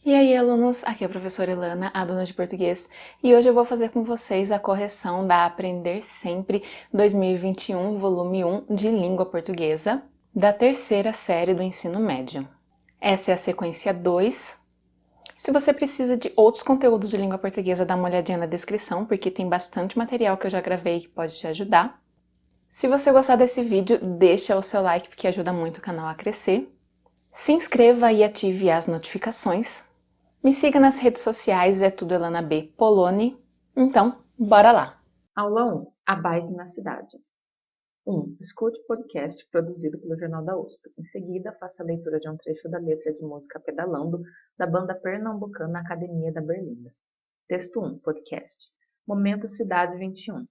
E aí, alunos, aqui é a professora Ilana, aluna de português, e hoje eu vou fazer com vocês a correção da Aprender Sempre 2021, volume 1 de língua portuguesa, da terceira série do ensino médio. Essa é a sequência 2. Se você precisa de outros conteúdos de língua portuguesa, dá uma olhadinha na descrição, porque tem bastante material que eu já gravei que pode te ajudar. Se você gostar desse vídeo, deixa o seu like, porque ajuda muito o canal a crescer. Se inscreva e ative as notificações. Me siga nas redes sociais, é tudo Elana B. Poloni. Então, bora lá! Aula 1. A Bike na Cidade. 1. Escute o podcast produzido pelo Jornal da USP. Em seguida, faça a leitura de um trecho da letra de música Pedalando, da banda pernambucana Academia da Berlinda. Texto 1. Podcast. Momento Cidade 21.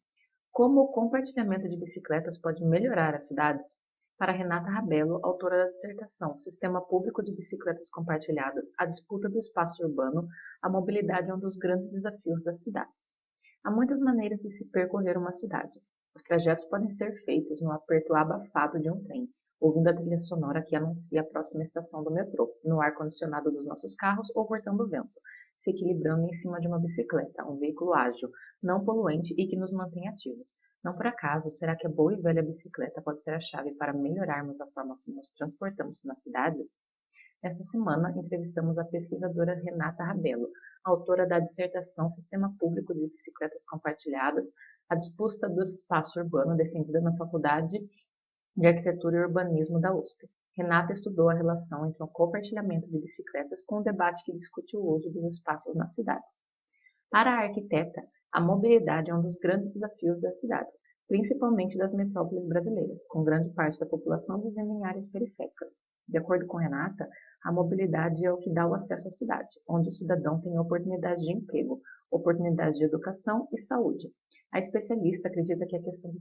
Como o compartilhamento de bicicletas pode melhorar as cidades? Para Renata Rabelo, autora da dissertação Sistema Público de Bicicletas Compartilhadas, a disputa do espaço urbano, a mobilidade é um dos grandes desafios das cidades. Há muitas maneiras de se percorrer uma cidade. Os trajetos podem ser feitos no aperto abafado de um trem, ouvindo a trilha sonora que anuncia a próxima estação do metrô, no ar-condicionado dos nossos carros ou cortando o vento, se equilibrando em cima de uma bicicleta, um veículo ágil, não poluente e que nos mantém ativos. Não por acaso, será que a boa e velha bicicleta pode ser a chave para melhorarmos a forma como nos transportamos nas cidades? Esta semana, entrevistamos a pesquisadora Renata Rabelo, autora da dissertação Sistema Público de Bicicletas Compartilhadas, a disputa do espaço urbano defendida na Faculdade de Arquitetura e Urbanismo da USP. Renata estudou a relação entre o compartilhamento de bicicletas com o debate que discute o uso dos espaços nas cidades. Para a arquiteta, a mobilidade é um dos grandes desafios das cidades, principalmente das metrópoles brasileiras, com grande parte da população vivendo em áreas periféricas. De acordo com Renata, a mobilidade é o que dá o acesso à cidade, onde o cidadão tem oportunidade de emprego, oportunidade de educação e saúde. A especialista acredita que a questão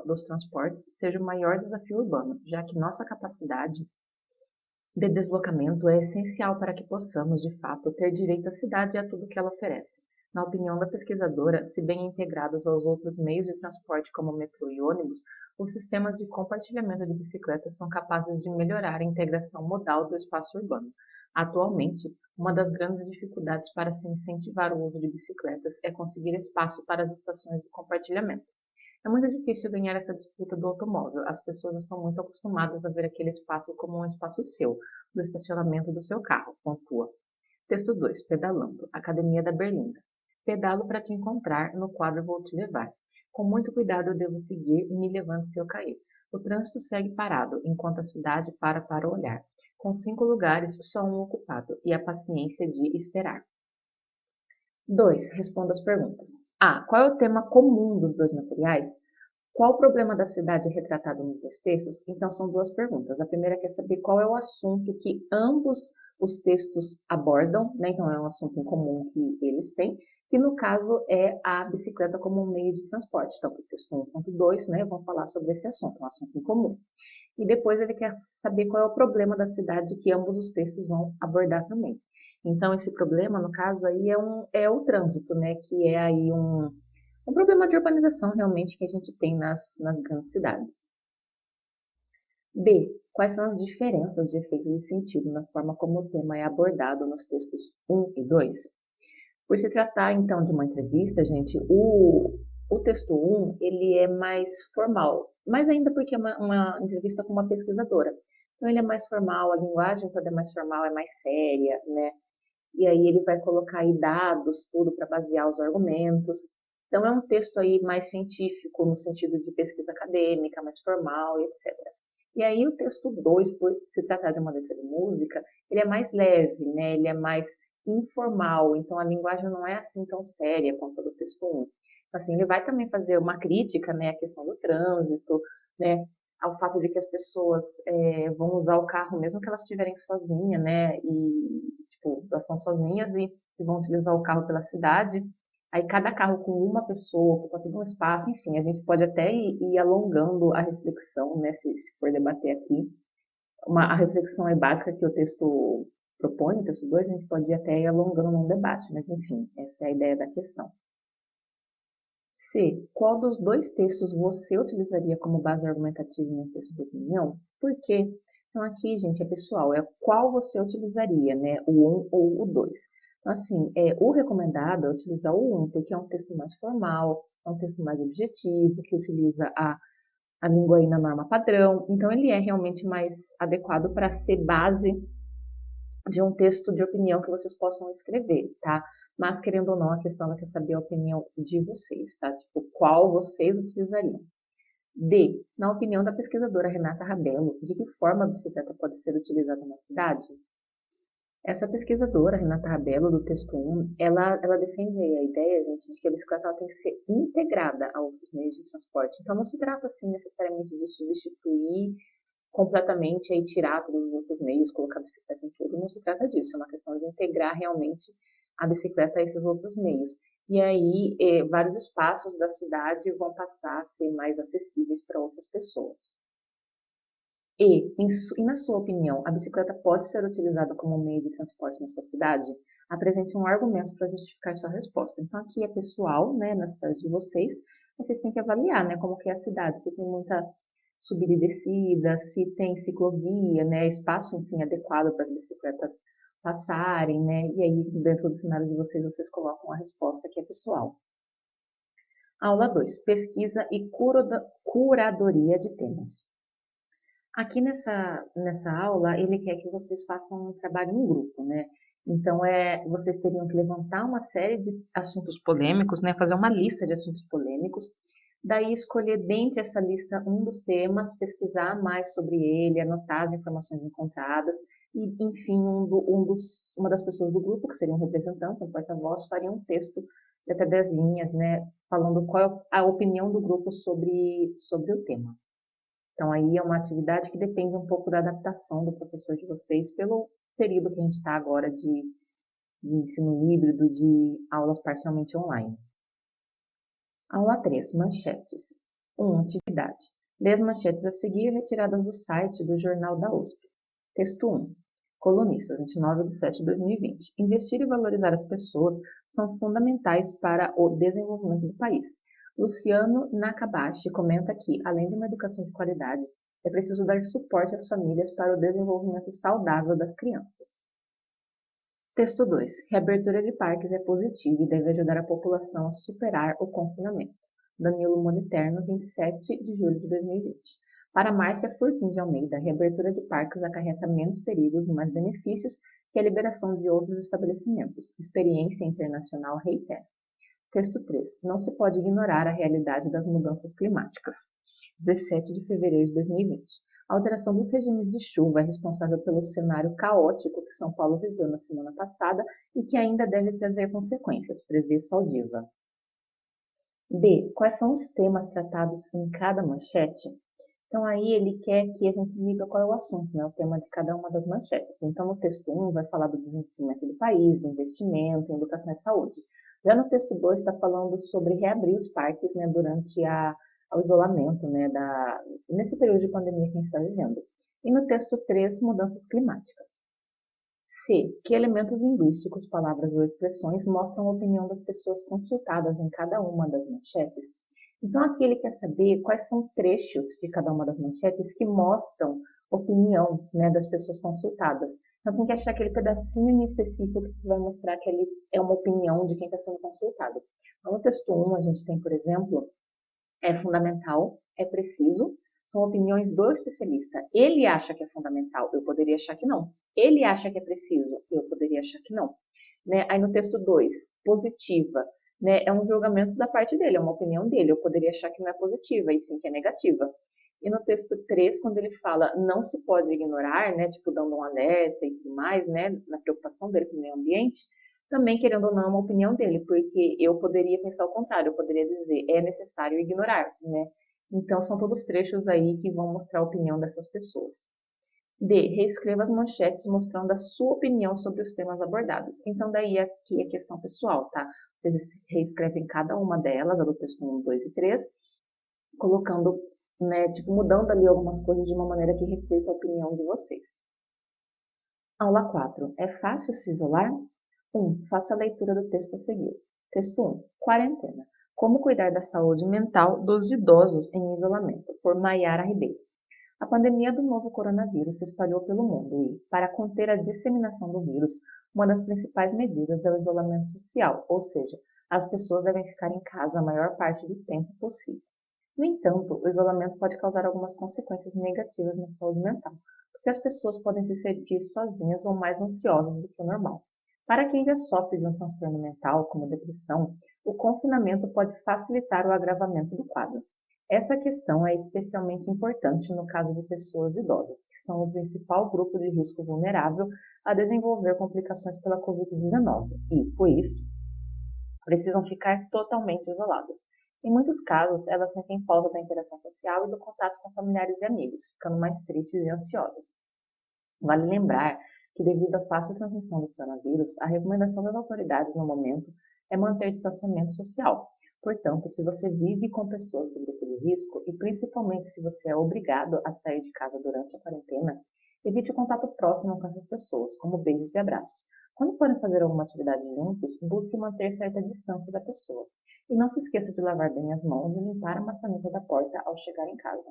dos transportes seja o maior desafio urbano, já que nossa capacidade de deslocamento é essencial para que possamos, de fato, ter direito à cidade e a tudo que ela oferece. Na opinião da pesquisadora, se bem integrados aos outros meios de transporte como metrô e ônibus, os sistemas de compartilhamento de bicicletas são capazes de melhorar a integração modal do espaço urbano. Atualmente, uma das grandes dificuldades para se incentivar o uso de bicicletas é conseguir espaço para as estações de compartilhamento. É muito difícil ganhar essa disputa do automóvel. As pessoas estão muito acostumadas a ver aquele espaço como um espaço seu, do estacionamento do seu carro, pontua. Texto 2. Pedalando. Academia da Berlinda. Pedalo para te encontrar, no quadro vou te levar. Com muito cuidado eu devo seguir, me levante se eu cair. O trânsito segue parado, enquanto a cidade para olhar. Com 5 lugares, só um ocupado, e a paciência de esperar. 2. Responda as perguntas. A. Qual é o tema comum dos dois materiais? Qual o problema da cidade retratado nos dois textos? Então, são duas perguntas. A primeira quer saber qual é o assunto que ambos os textos abordam, né? Então, é um assunto em comum que eles têm, que no caso é a bicicleta como um meio de transporte. Então, o texto 1.2, né, vão falar sobre esse assunto, um assunto em comum. E depois ele quer saber qual é o problema da cidade que ambos os textos vão abordar também. Então, esse problema, no caso, aí é o trânsito, né, que é aí um problema de urbanização realmente que a gente tem nas grandes cidades. B. Quais são as diferenças de efeito de sentido na forma como o tema é abordado nos textos 1 e 2? Por se tratar, então, de uma entrevista, gente, o texto 1, ele é mais formal, mais ainda porque é uma entrevista com uma pesquisadora. Então, ele é mais formal, a linguagem toda é mais formal, é mais séria, né? E aí ele vai colocar aí dados, tudo para basear os argumentos. Então, é um texto aí mais científico, no sentido de pesquisa acadêmica, mais formal, etc. E aí o texto 2, por se tratar de uma letra de música, ele é mais leve, né? Ele é mais informal, então a linguagem não é assim tão séria quanto a do texto 1. Assim, ele vai também fazer uma crítica, né, à questão do trânsito, né, ao fato de que as pessoas vão usar o carro mesmo que elas estiverem sozinhas, né, e, tipo, elas estão sozinhas e vão utilizar o carro pela cidade, aí cada carro com uma pessoa ocupa todo um espaço, enfim, a gente pode até ir alongando a reflexão, né, se for debater aqui. A reflexão é básica que o texto propõe, o texto 2, a gente pode ir até ir alongando num debate, mas enfim, essa é a ideia da questão. C. Qual dos dois textos você utilizaria como base argumentativa em um texto de opinião? Por quê? Então, aqui, gente, é pessoal, é qual você utilizaria, né? O 1 ou o 2. Então, assim, o recomendado é utilizar o 1, porque é um texto mais formal, é um texto mais objetivo, que utiliza a língua aí na norma padrão. Então, ele é realmente mais adequado para ser base de um texto de opinião que vocês possam escrever, tá? Mas, querendo ou não, a questão é saber a opinião de vocês, tá? Tipo, qual vocês utilizariam. D. Na opinião da pesquisadora Renata Rabelo, de que forma a bicicleta pode ser utilizada na cidade? Essa pesquisadora, Renata Rabelo, do texto 1, ela defende a ideia, gente, de que a bicicleta ela tem que ser integrada a outros meios de transporte. Então, não se trata, assim, necessariamente de substituir completamente e tirar todos os outros meios, colocar a bicicleta em tudo. Não se trata disso, é uma questão de integrar realmente a bicicleta a esses outros meios. E aí, vários espaços da cidade vão passar a ser mais acessíveis para outras pessoas. E na sua opinião, a bicicleta pode ser utilizada como meio de transporte na sua cidade? Apresente um argumento para justificar sua resposta. Então, aqui é pessoal, né, na cidade de vocês têm que avaliar, né, como que é a cidade, se tem muita subida e descida, se tem ciclovia, né, espaço, enfim, adequado para as bicicletas passarem, né, e aí, dentro do cenário de vocês colocam a resposta que é pessoal. Aula 2. Pesquisa e curadoria de temas. Aqui nessa aula, ele quer que vocês façam um trabalho em grupo, né? Então, vocês teriam que levantar uma série de assuntos polêmicos, né? Fazer uma lista de assuntos polêmicos, daí escolher dentre essa lista um dos temas, pesquisar mais sobre ele, anotar as informações encontradas, e, enfim, uma das pessoas do grupo, que seria um representante, um porta-voz, faria um texto de até 10 linhas, né? Falando qual é a opinião do grupo sobre o tema. Então, aí é uma atividade que depende um pouco da adaptação do professor de vocês pelo período que a gente está agora de ensino híbrido, de aulas parcialmente online. Aula 3, manchetes. 1. Atividade. Lê as manchetes a seguir retiradas do site do Jornal da USP. Texto 1. Colunistas, 29/7/2020. Investir e valorizar as pessoas são fundamentais para o desenvolvimento do país. Luciano Nakabashi comenta que, além de uma educação de qualidade, é preciso dar suporte às famílias para o desenvolvimento saudável das crianças. Texto 2. Reabertura de parques é positiva e deve ajudar a população a superar o confinamento. Danilo Moliterno, 27 de julho de 2020. Para Márcia Furquim de Almeida, a reabertura de parques acarreta menos perigos e mais benefícios que a liberação de outros estabelecimentos. Experiência internacional reitera. Texto 3. Não se pode ignorar a realidade das mudanças climáticas. 17 de fevereiro de 2020. A alteração dos regimes de chuva é responsável pelo cenário caótico que São Paulo viveu na semana passada e que ainda deve trazer consequências, prevê Saldiva. B. Quais são os temas tratados em cada manchete? Então, aí ele quer que a gente diga qual é o assunto, né, o tema de cada uma das manchetes. Então, no texto 1 vai falar do desenvolvimento do país, do investimento, em educação e saúde. Já no texto 2 está falando sobre reabrir os parques, né, durante ao isolamento, né, nesse período de pandemia que a gente está vivendo. E no texto 3, mudanças climáticas. C. Que elementos linguísticos, palavras ou expressões mostram a opinião das pessoas consultadas em cada uma das manchetes? Então, aqui ele quer saber quais são trechos de cada uma das manchetes que mostram opinião, né, das pessoas consultadas. Então, tem que achar aquele pedacinho em específico que vai mostrar que ele é uma opinião de quem está sendo consultado. Então, no texto 1, a gente tem, por exemplo, é fundamental, é preciso, são opiniões do especialista. Ele acha que é fundamental, eu poderia achar que não. Ele acha que é preciso, eu poderia achar que não. Né? Aí no texto 2, positiva, né? É um julgamento da parte dele, é uma opinião dele. Eu poderia achar que não é positiva, e sim que é negativa. E no texto 3, quando ele fala não se pode ignorar, né? Tipo, dando um alerta e tudo mais, né? Na preocupação dele com o meio ambiente, também, querendo ou não, é uma opinião dele, porque eu poderia pensar o contrário, eu poderia dizer, é necessário ignorar, né? Então, são todos trechos aí que vão mostrar a opinião dessas pessoas. D. Reescreva as manchetes mostrando a sua opinião sobre os temas abordados. Então, daí aqui é questão pessoal, tá? Vocês reescrevem cada uma delas, a do texto 1, 2 e 3, colocando, né, tipo, mudando ali algumas coisas de uma maneira que reflita a opinião de vocês. Aula 4. É fácil se isolar? 1. Faça a leitura do texto a seguir. Texto 1. Quarentena. Como cuidar da saúde mental dos idosos em isolamento, por Maiara Ribeiro. A pandemia do novo coronavírus se espalhou pelo mundo e, para conter a disseminação do vírus, uma das principais medidas é o isolamento social, ou seja, as pessoas devem ficar em casa a maior parte do tempo possível. No entanto, o isolamento pode causar algumas consequências negativas na saúde mental, porque as pessoas podem se sentir sozinhas ou mais ansiosas do que o normal. Para quem já sofre de um transtorno mental, como depressão, o confinamento pode facilitar o agravamento do quadro. Essa questão é especialmente importante no caso de pessoas idosas, que são o principal grupo de risco vulnerável a desenvolver complicações pela Covid-19 e, por isso, precisam ficar totalmente isoladas. Em muitos casos, elas sentem falta da interação social e do contato com familiares e amigos, ficando mais tristes e ansiosas. Vale lembrar que, devido à fácil transmissão do coronavírus, a recomendação das autoridades no momento é manter distanciamento social. Portanto, se você vive com pessoas do grupo de risco, e principalmente se você é obrigado a sair de casa durante a quarentena, evite o contato próximo com essas pessoas, como beijos e abraços. Quando forem fazer alguma atividade juntos, busque manter certa distância da pessoa. E não se esqueça de lavar bem as mãos e limpar a maçaneta da porta ao chegar em casa.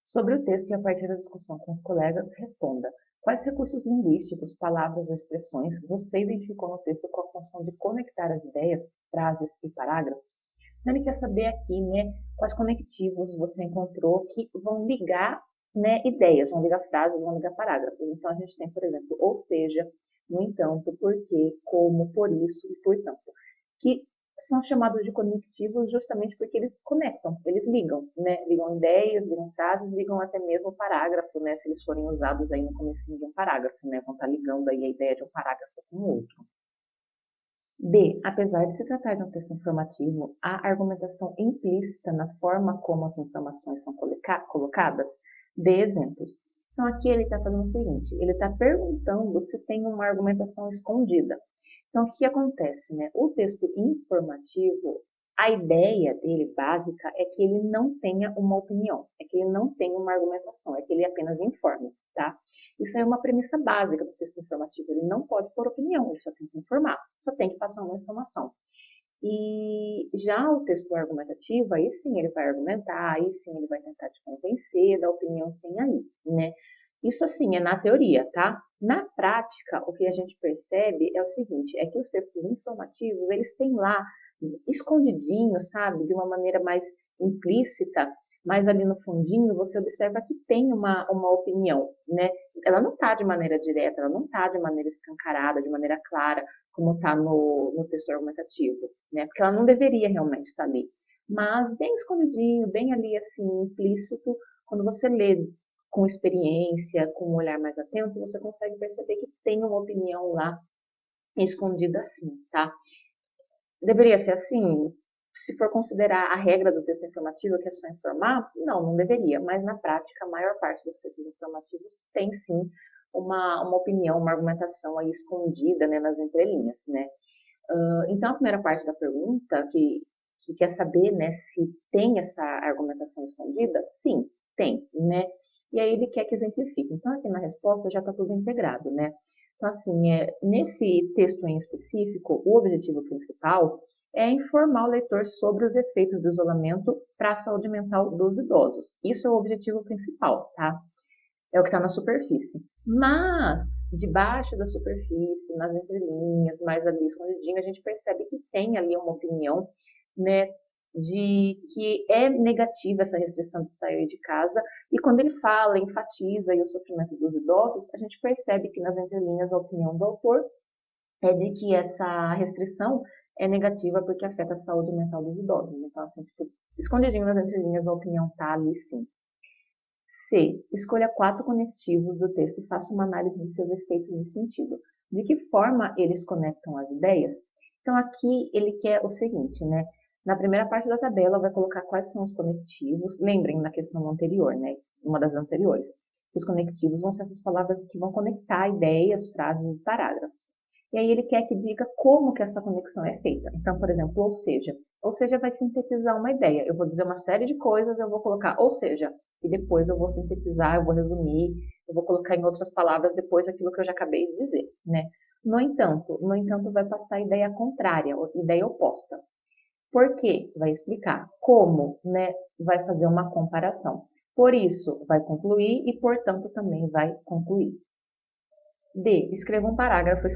Sobre o texto e a partir da discussão com os colegas, responda: quais recursos linguísticos, palavras ou expressões você identificou no texto com a função de conectar as ideias, frases e parágrafos? Então, ele quer saber aqui, quais conectivos você encontrou que vão ligar, ideias, vão ligar frases, vão ligar parágrafos. Então, a gente tem, por exemplo, ou seja, no entanto, porque, como, por isso e portanto, que são chamados de conectivos justamente porque eles conectam, eles ligam, ligam ideias, ligam frases, ligam até mesmo o parágrafo, se eles forem usados aí no comecinho de um parágrafo, vão estar ligando aí a ideia de um parágrafo com o outro. B. Apesar de se tratar de um texto informativo, há argumentação implícita na forma como as informações são colocadas. Dê exemplos. Então, aqui ele está fazendo o seguinte, ele está perguntando se tem uma argumentação escondida. Então, o que acontece, O texto informativo, a ideia dele, básica, é que ele não tenha uma opinião, é que ele não tenha uma argumentação, é que ele apenas informe, tá? Isso é uma premissa básica do texto informativo, ele não pode pôr opinião, ele só tem que informar, só tem que passar uma informação. E já o texto argumentativo, aí sim ele vai argumentar, aí sim ele vai tentar te convencer da opinião que tem aí, Isso assim é na teoria, tá? Na prática, o que a gente percebe é o seguinte, é que os textos informativos, eles têm lá, escondidinho, sabe? De uma maneira mais implícita, mas ali no fundinho você observa que tem uma opinião, Ela não está de maneira direta, ela não está de maneira escancarada, de maneira clara, como está no texto argumentativo, Porque ela não deveria realmente estar ali. Mas bem escondidinho, bem ali assim, implícito, quando você lê com experiência, com um olhar mais atento, você consegue perceber que tem uma opinião lá escondida assim, tá? Deveria ser assim? Se for considerar a regra do texto informativo, que é só informar, não deveria, mas na prática, a maior parte dos textos informativos tem sim uma opinião, uma argumentação aí escondida, nas entrelinhas, Então, a primeira parte da pergunta, que quer saber, se tem essa argumentação escondida, sim, tem, E aí ele quer que exemplifique. Então, aqui na resposta já está tudo integrado, Então, assim, nesse texto em específico, o objetivo principal é informar o leitor sobre os efeitos do isolamento para a saúde mental dos idosos. Isso é o objetivo principal, tá? É o que está na superfície. Mas, debaixo da superfície, nas entrelinhas, mais ali escondidinho, a gente percebe que tem ali uma opinião, de que é negativa essa restrição de sair de casa, e quando ele fala, enfatiza aí o sofrimento dos idosos, a gente percebe que nas entrelinhas a opinião do autor é de que essa restrição é negativa porque afeta a saúde mental dos idosos. Então, assim, escondidinho nas entrelinhas a opinião está ali sim. C. Escolha 4 conectivos do texto e faça uma análise de seus efeitos de sentido. De que forma eles conectam as ideias? Então, aqui ele quer o seguinte, Na primeira parte da tabela vai colocar quais são os conectivos. Lembrem na questão anterior, Uma das anteriores. Os conectivos vão ser essas palavras que vão conectar ideias, frases e parágrafos. E aí ele quer que diga como que essa conexão é feita. Então, por exemplo, ou seja vai sintetizar uma ideia. Eu vou dizer uma série de coisas, eu vou colocar ou seja, e depois eu vou sintetizar, eu vou resumir, eu vou colocar em outras palavras depois aquilo que eu já acabei de dizer, No entanto, vai passar a ideia contrária, a ideia oposta. Por quê? Vai explicar. Como, vai fazer uma comparação. Por isso, vai concluir e, portanto, também vai concluir. D. Escreva um parágrafo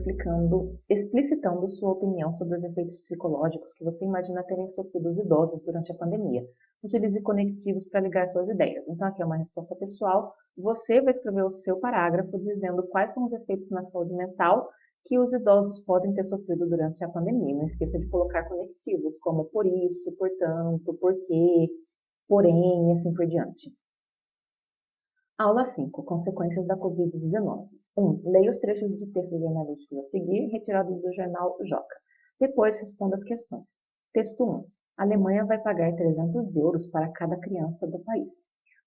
explicitando sua opinião sobre os efeitos psicológicos que você imagina terem sofrido os idosos durante a pandemia. Utilize conectivos para ligar suas ideias. Então, aqui é uma resposta pessoal. Você vai escrever o seu parágrafo dizendo quais são os efeitos na saúde mental que os idosos podem ter sofrido durante a pandemia. Não esqueça de colocar conectivos como por isso, portanto, porquê, porém e assim por diante. Aula 5. Consequências da Covid-19. 1. Leia os trechos de textos jornalísticos a seguir, retirados do jornal Joca. Depois, responda as questões. Texto 1. A Alemanha vai pagar 300 euros para cada criança do país.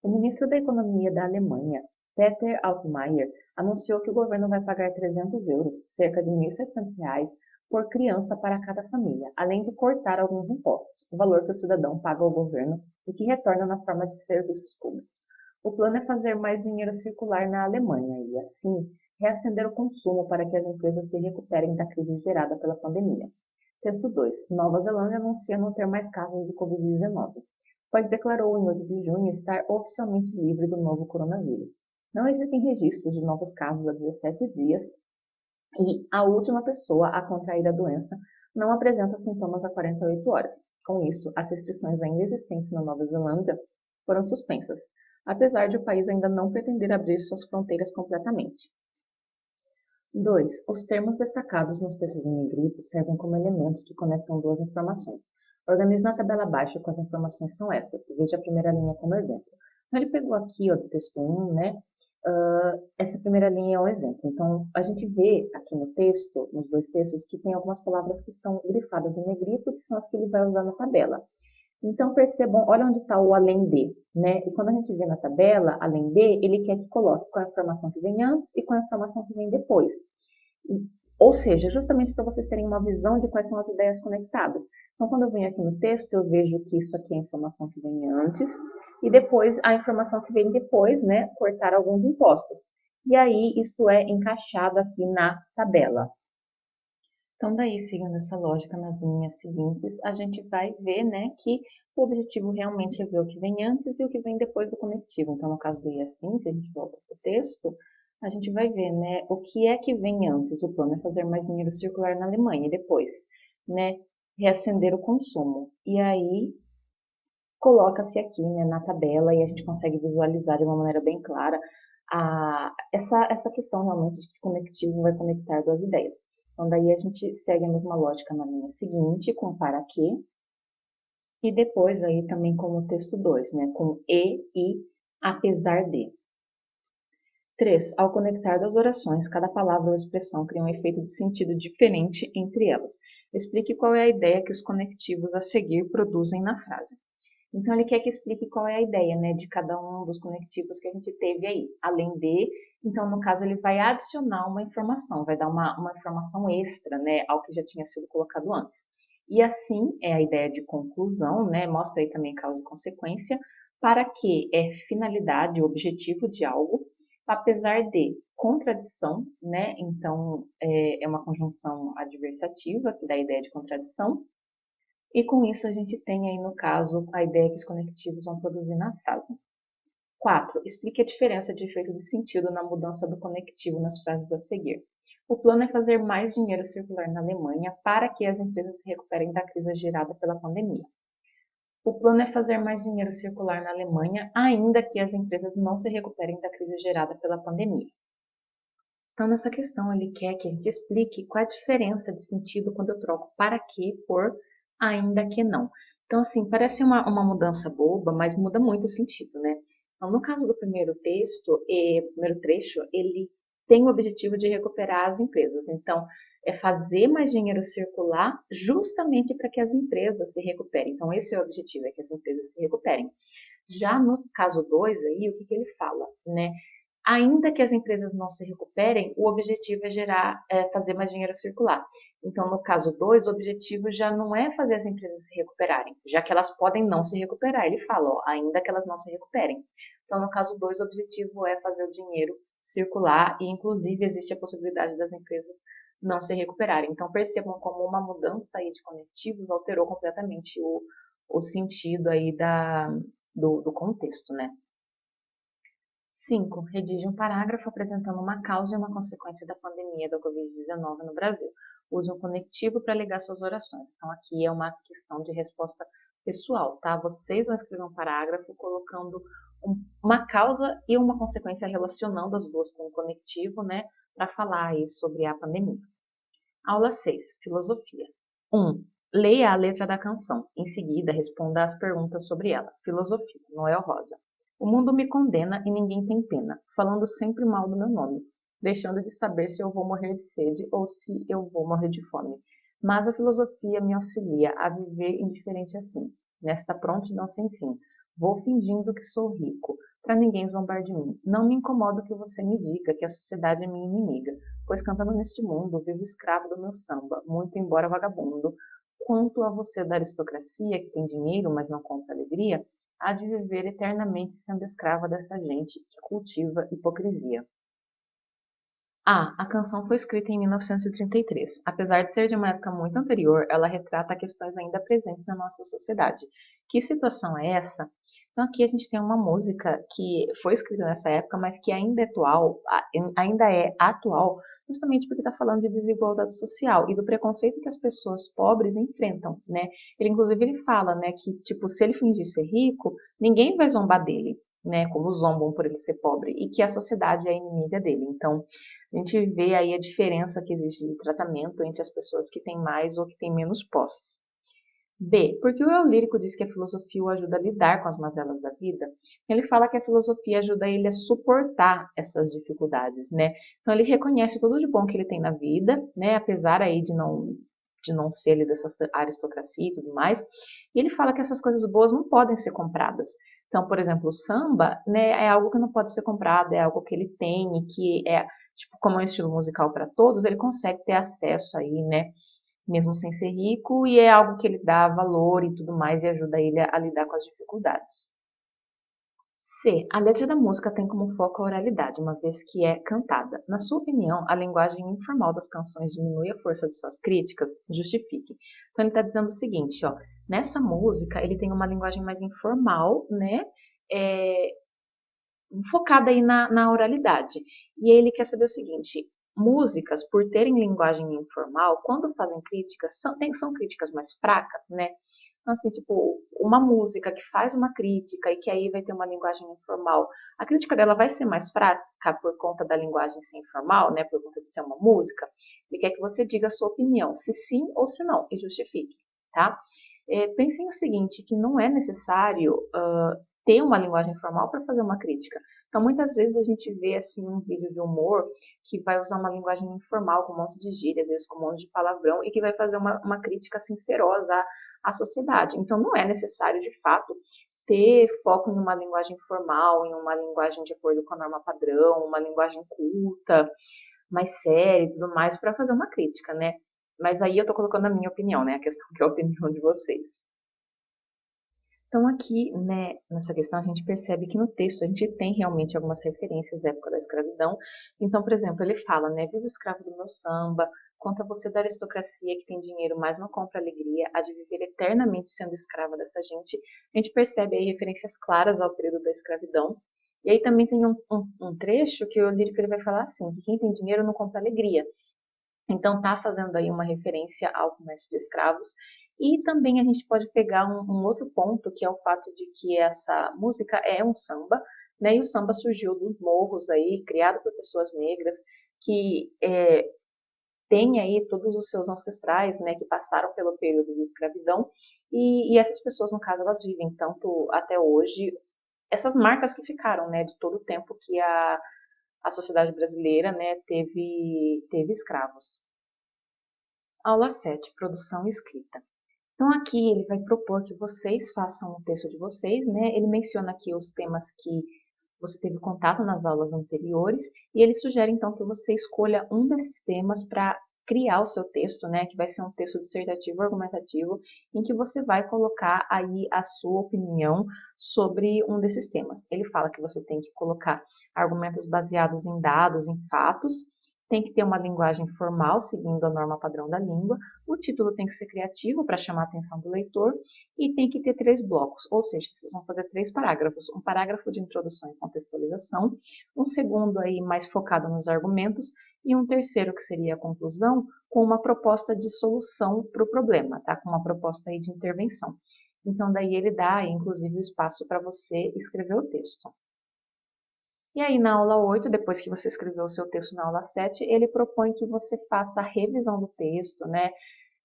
O ministro da Economia da Alemanha, Peter Altmaier, anunciou que o governo vai pagar 300 euros, cerca de R$ 1.700, por criança para cada família, além de cortar alguns impostos, o valor que o cidadão paga ao governo e que retorna na forma de serviços públicos. O plano é fazer mais dinheiro circular na Alemanha e, assim, reacender o consumo para que as empresas se recuperem da crise gerada pela pandemia. Texto 2. Nova Zelândia anuncia não ter mais casos de Covid-19. O país declarou em 8 de junho estar oficialmente livre do novo coronavírus. Não existem registros de novos casos há 17 dias e a última pessoa a contrair a doença não apresenta sintomas há 48 horas. Com isso, as restrições ainda existentes na Nova Zelândia foram suspensas, apesar de o país ainda não pretender abrir suas fronteiras completamente. 2. Os termos destacados nos textos em negrito servem como elementos que conectam duas informações. Organize na tabela abaixo quais informações são essas. Veja a primeira linha como exemplo. Então, ele pegou aqui, ó, do texto 1, né? Essa primeira linha é um exemplo. Então, a gente vê aqui no texto, nos dois textos, que tem algumas palavras que estão grifadas em negrito, que são as que ele vai usar na tabela. Então, percebam, olha onde está o além de, né? E quando a gente vê na tabela, além de, ele quer que coloque qual é a informação que vem antes e qual é a informação que vem depois. Ou seja, justamente para vocês terem uma visão de quais são as ideias conectadas. Então, quando eu venho aqui no texto, eu vejo que isso aqui é a informação que vem antes e depois a informação que vem depois, né? Cortar alguns impostos. E aí, isso é encaixado aqui na tabela. Então, daí, seguindo essa lógica nas linhas seguintes, a gente vai ver, né, que o objetivo realmente é ver o que vem antes e o que vem depois do conectivo. Então, no caso do I assim, se a gente volta para o texto, a gente vai ver, né, o que é que vem antes. O plano é fazer mais dinheiro circular na Alemanha e depois, né, reacender o consumo. E aí, coloca-se aqui, né, na tabela e a gente consegue visualizar de uma maneira bem clara essa questão realmente de que conectivo vai conectar duas ideias. Então, daí a gente segue a mesma lógica na linha seguinte, com para que, e depois aí também com o texto 2, né, com e, apesar de. 3. Ao conectar duas orações, cada palavra ou expressão cria um efeito de sentido diferente entre elas. Explique qual é a ideia que os conectivos a seguir produzem na frase. Então, ele quer que explique qual é a ideia, né, de cada um dos conectivos que a gente teve aí. Além de, então, no caso, ele vai adicionar uma informação, vai dar uma informação extra, né, ao que já tinha sido colocado antes. E assim, é a ideia de conclusão, né, mostra aí também causa e consequência, para que é finalidade, objetivo de algo, apesar de contradição, né, então, é uma conjunção adversativa, que dá a ideia de contradição, e com isso a gente tem aí, no caso, a ideia que os conectivos vão produzir na frase. 4. Explique a diferença de efeito de sentido na mudança do conectivo nas frases a seguir. O plano é fazer mais dinheiro circular na Alemanha para que as empresas se recuperem da crise gerada pela pandemia. O plano é fazer mais dinheiro circular na Alemanha, ainda que as empresas não se recuperem da crise gerada pela pandemia. Então, nessa questão, ele quer que a gente explique qual é a diferença de sentido quando eu troco para que por ainda que não. Então, assim, parece uma mudança boba, mas muda muito o sentido, né? Então, no caso do primeiro texto, primeiro trecho, ele tem o objetivo de recuperar as empresas. Então, é fazer mais dinheiro circular justamente para que as empresas se recuperem. Então, esse é o objetivo, é que as empresas se recuperem. Já no caso 2 aí, o que ele fala, né? Ainda que as empresas não se recuperem, o objetivo é fazer mais dinheiro circular. Então, no caso 2, o objetivo já não é fazer as empresas se recuperarem, já que elas podem não se recuperar. Ele fala, ó, ainda que elas não se recuperem. Então, no caso 2, o objetivo é fazer o dinheiro circular e, inclusive, existe a possibilidade das empresas não se recuperarem. Então, percebam como uma mudança aí de conectivos alterou completamente o sentido aí do contexto, né? 5. Redige um parágrafo apresentando uma causa e uma consequência da pandemia da Covid-19 no Brasil. Use um conectivo para ligar suas orações. Então, aqui é uma questão de resposta pessoal, tá? Vocês vão escrever um parágrafo colocando uma causa e uma consequência relacionando as duas com o conectivo, né? Para falar aí sobre a pandemia. Aula 6. Filosofia. 1. Leia a letra da canção. Em seguida, responda às perguntas sobre ela. Filosofia. Noel Rosa. O mundo me condena e ninguém tem pena, falando sempre mal do meu nome, deixando de saber se eu vou morrer de sede ou se eu vou morrer de fome. Mas a filosofia me auxilia a viver indiferente assim, nesta prontidão sem fim. Vou fingindo que sou rico, para ninguém zombar de mim. Não me incomodo que você me diga que a sociedade é minha inimiga, pois cantando neste mundo vivo escravo do meu samba, muito embora vagabundo. Quanto a você da aristocracia, que tem dinheiro, mas não compra alegria, há de viver eternamente sendo escrava dessa gente que cultiva hipocrisia. A canção foi escrita em 1933. Apesar de ser de uma época muito anterior, ela retrata questões ainda presentes na nossa sociedade. Que situação é essa? Então aqui a gente tem uma música que foi escrita nessa época, mas que ainda é atual, justamente porque está falando de desigualdade social e do preconceito que as pessoas pobres enfrentam, né? Ele fala, né, que tipo, se ele fingir ser rico, ninguém vai zombar dele, né, como zombam por ele ser pobre, e que a sociedade é inimiga dele. Então, a gente vê aí a diferença que existe de tratamento entre as pessoas que têm mais ou que têm menos posses. B. Porque o eu lírico diz que a filosofia o ajuda a lidar com as mazelas da vida. Ele fala que a filosofia ajuda ele a suportar essas dificuldades, né? Então ele reconhece tudo de bom que ele tem na vida, né? Apesar aí de não ser ali dessa aristocracia e tudo mais. E ele fala que essas coisas boas não podem ser compradas. Então, por exemplo, o samba, né, é algo que não pode ser comprado, é algo que ele tem e que é, tipo, como é um estilo musical para todos, ele consegue ter acesso aí, né? Mesmo sem ser rico, e é algo que ele dá valor e tudo mais e ajuda ele a lidar com as dificuldades. C. A letra da música tem como foco a oralidade, uma vez que é cantada. Na sua opinião, a linguagem informal das canções diminui a força de suas críticas? Justifique. Então ele está dizendo o seguinte, ó, nessa música ele tem uma linguagem mais informal, né? É, focada aí na oralidade. E aí ele quer saber o seguinte, músicas, por terem linguagem informal, quando fazem críticas, são críticas mais fracas, né? Então, assim, tipo, uma música que faz uma crítica e que aí vai ter uma linguagem informal, a crítica dela vai ser mais fraca por conta da linguagem ser informal, né? Por conta de ser uma música. Ele quer que você diga a sua opinião, se sim ou se não, e justifique, tá? Pensem o seguinte, que não é necessário ter uma linguagem formal para fazer uma crítica. Então, muitas vezes a gente vê assim um vídeo de humor que vai usar uma linguagem informal com um monte de gírias, às vezes com um monte de palavrão, e que vai fazer uma crítica assim feroz à sociedade. Então, não é necessário, de fato, ter foco em uma linguagem formal, em uma linguagem de acordo com a norma padrão, uma linguagem culta, mais séria e tudo mais, para fazer uma crítica, né? Mas aí eu estou colocando a minha opinião, né? A questão que é a opinião de vocês. Então aqui, né, nessa questão, a gente percebe que no texto a gente tem realmente algumas referências da época da escravidão. Então, por exemplo, ele fala, né, viva o escravo do meu samba, quanto a você da aristocracia que tem dinheiro, mas não compra alegria, há de viver eternamente sendo escrava dessa gente. A gente percebe aí referências claras ao período da escravidão. E aí também tem um trecho que o lírico ele vai falar assim, que quem tem dinheiro não compra alegria. Então, está fazendo aí uma referência ao comércio de escravos. E também a gente pode pegar um outro ponto, que é o fato de que essa música é um samba, né? E o samba surgiu dos morros aí, criado por pessoas negras, que têm aí todos os seus ancestrais, né? Que passaram pelo período de escravidão. E essas pessoas, no caso, elas vivem tanto até hoje, essas marcas que ficaram, né? De todo o tempo que a sociedade brasileira, né, teve escravos. Aula 7, produção e escrita. Então aqui ele vai propor que vocês façam o texto de vocês, né? Ele menciona aqui os temas que você teve contato nas aulas anteriores e ele sugere então que você escolha um desses temas para criar o seu texto, né? Que vai ser um texto dissertativo argumentativo em que você vai colocar aí a sua opinião sobre um desses temas. Ele fala que você tem que colocar argumentos baseados em dados, em fatos, tem que ter uma linguagem formal, seguindo a norma padrão da língua, o título tem que ser criativo para chamar a atenção do leitor e tem que ter 3 blocos, ou seja, vocês vão fazer 3 parágrafos, um parágrafo de introdução e contextualização, um segundo aí mais focado nos argumentos e um terceiro que seria a conclusão com uma proposta de solução para o problema, tá? Com uma proposta aí de intervenção. Então daí ele dá, inclusive, o espaço para você escrever o texto. E aí, na aula 8, depois que você escreveu o seu texto na aula 7, ele propõe que você faça a revisão do texto, né?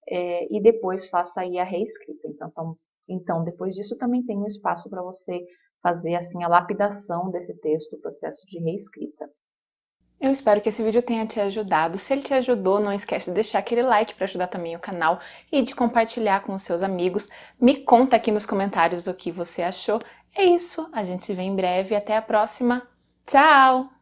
E depois faça aí a reescrita. Então, depois disso, também tem um espaço para você fazer, assim, a lapidação desse texto, o processo de reescrita. Eu espero que esse vídeo tenha te ajudado. Se ele te ajudou, não esquece de deixar aquele like para ajudar também o canal e de compartilhar com os seus amigos. Me conta aqui nos comentários o que você achou. É isso, a gente se vê em breve. Até a próxima. Tchau!